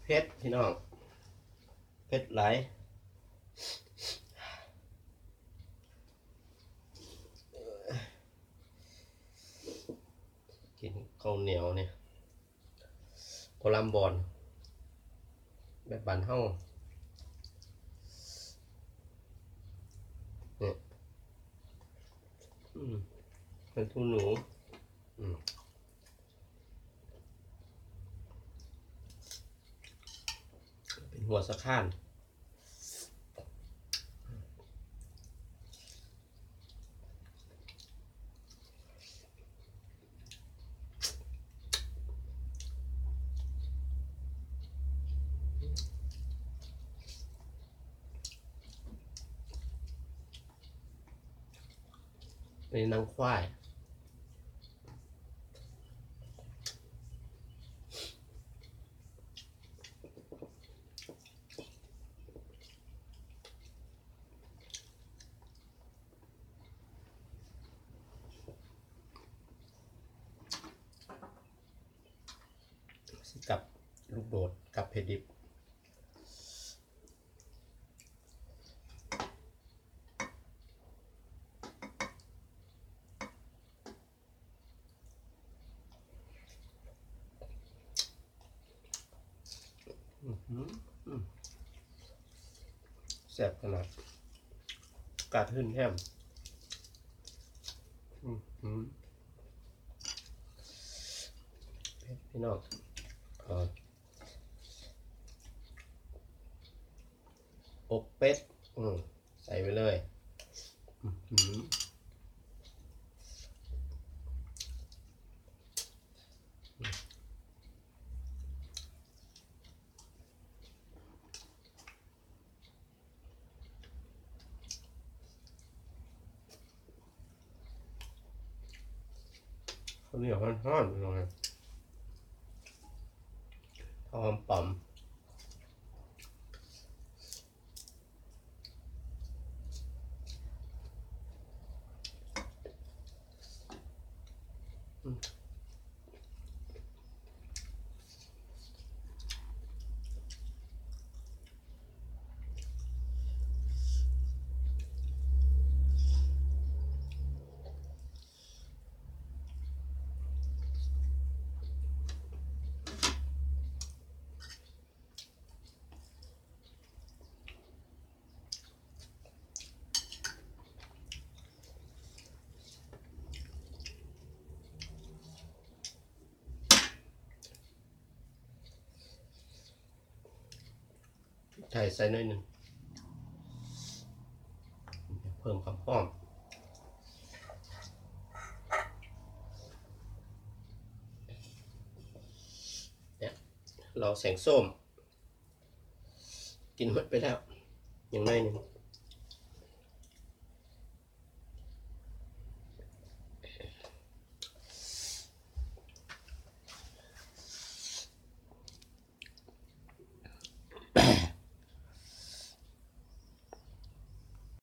เพชรพี่น้องเพชรไหลกินข้าวเหนียวเนี่ยโคลัมบอนแบบบานเฮ้าเนี่ยเป็นทูหนูเป็นหัวสะข้านเป็นนางควายกับลูกโดดกับเพดิบแซ่บขนาดกาดขึ้นแฮมพี่น้องอกเป็ดใส่ไปเลยข้าวเหนียวร้อนๆหน่อยหอมป๋อมไทยใส่หน่อยหนึ่งเพิ่มความหอมเนี่ยเราแสงส้มกินหมดไปแล้วอย่างน้อยหนึ่ง